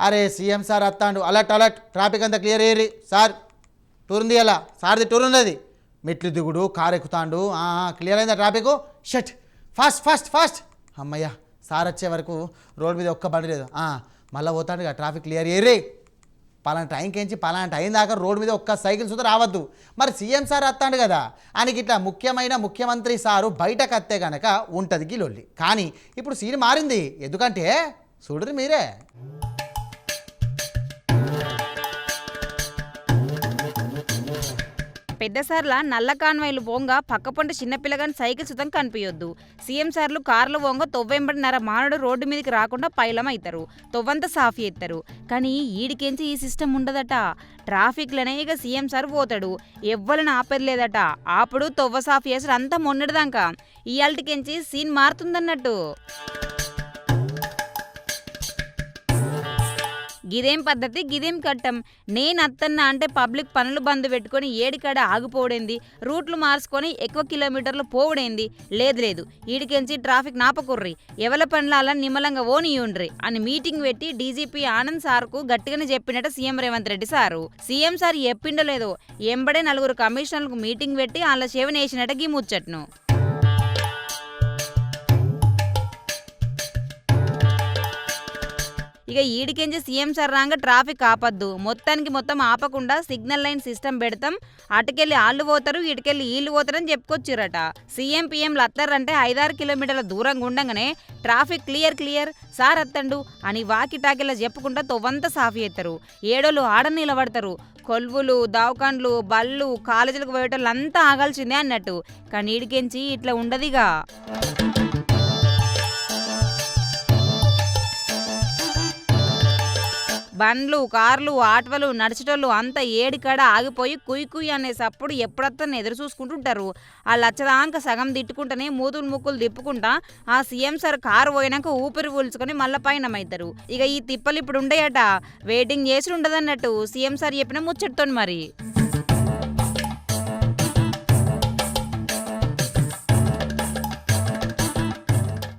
అరే CM sir వస్తాడు, alert alert, traffic అంతా క్లియర్ అయ్యి సార్. టూర్ ఉంది అలా, సార్ది టూర్ ఉన్నది. మెట్లు దిగుడు, కారు ఎక్కుతాండు. క్లియర్ అయిందా traffic? Shut, fast fast fast. అమ్మయ్య, సార్ వచ్చే వరకు రోడ్ మీద ఒక్క బండి లేదు. మళ్ళీ పోతాడు ఇక, ట్రాఫిక్ క్లియర్ అయ్యి. పలానా టైంకి ఎంచి పలానా టైం దాకా రోడ్డు మీద ఒక్క సైకిల్ సుధా రావద్దు. మరి సీఎం సార్ వస్తాడు కదా ఆయనకి ఇట్లా ముఖ్యమైన ముఖ్యమంత్రి సారు బయటకు వస్తే కనుక ఉంటుంది గిలొల్లి. కానీ ఇప్పుడు సీన్ మారింది. ఎందుకంటే చూడరు మీరే. పెద్ద సార్ల నల్ల కాన్వాయిలు పోంగ పక్కపొంట చిన్నపిల్లగాని సైకిల్ సుతం కనిపించొద్దు. సీఎం సార్లు కార్లు పోంగ తొవ్వెంబడినర మానడు రోడ్డు మీదకి రాకుండా పైలం అవుతారు, తొవ్వంతా సాఫీ ఎత్తారు. కానీ ఈడికెంచి ఈ సిస్టమ్ ఉండదట. ట్రాఫిక్లనే ఇక సీఎం సార్ పోతాడు, ఎవ్వరిని ఆపేదలేదట. ఆపుడు తొవ్వ సాఫీ చేసాడు అంతా మొన్నటిదాకా. ఇయాల్టికెంచి సీన్ మారుతుందన్నట్టు. గిదేం పద్ధతి, గిదేం కట్టం. నేను అత్తన్నా అంటే పబ్లిక్ పనులు బంద్ పెట్టుకొని ఏడికాడ ఆగిపోవడేంది, రూట్లు మార్చుకొని ఎక్కువ కిలోమీటర్లు పోవడేంది. లేదు లేదు, ఈడికెంచి ట్రాఫిక్ నాపకుర్రి, ఎవల పనులు అలా నిమ్మలంగా ఓనియుండ్రి అని మీటింగ్ పెట్టి డీజీపీ ఆనంద్ సార్కు గట్టిగానే చెప్పినట్టు CM Revanth Reddy sir. CM sir చెప్పిండో లేదో ఎంబడే 4 కమిషనర్లకు మీటింగ్ పెట్టి వాళ్ళ సేవనేసినట్టు గీ ముచ్చట్ను. ఇక ఈడికెంచి సీఎం సార్ రాంగ ట్రాఫిక్ ఆపద్దు, మొత్తానికి మొత్తం ఆపకుండా సిగ్నల్ లైన్ సిస్టమ్ పెడతాం, అటుకెళ్ళి ఆళ్ళు పోతారు, ఇటుకెళ్ళి వీళ్ళు పోతారని చెప్పుకొచ్చిరట. సీఎం పీఎంలు అత్తారంటే 5-6 కిలోమీటర్ల దూరంగా ఉండగానే ట్రాఫిక్ క్లియర్ క్లియర్ సార్ అత్తండు అని వాకిటాకిలా చెప్పుకుంటా తొవ్వంతా సాఫీ ఎత్తారు. ఏడోళ్ళు ఆడ నిలబడతారు. కొల్వులు, దావకాండ్లు, బళ్ళు, కాలేజీలకు పోయేటోళ్ళు అంతా ఆగాల్సిందే అన్నట్టు. కానీ ఈడికెంచి ఇట్లా ఉండదిగా. బండ్లు, కార్లు, ఆటోలు నడిచేటోళ్ళు అంతా ఏడికాడ ఆగిపోయి కుయ్ అనే సప్పుడు ఎప్పుడత్తని ఎదురు చూసుకుంటుంటారు. ఆ లచ్చదాంక సగం తిట్టుకుంటేనే మూతులు ముక్కులు తిప్పుకుంటా ఆ సీఎం సార్ కారు పోయినాక ఊపిరి పీల్చుకొని మళ్ళీ పయనమవుతారు. ఇక ఈ తిప్పలు ఇప్పుడు ఉండేయట, వెయిటింగ్ చేసి ఉండదన్నట్టు సీఎం సార్ చెప్పిన ముచ్చటతోని మరి.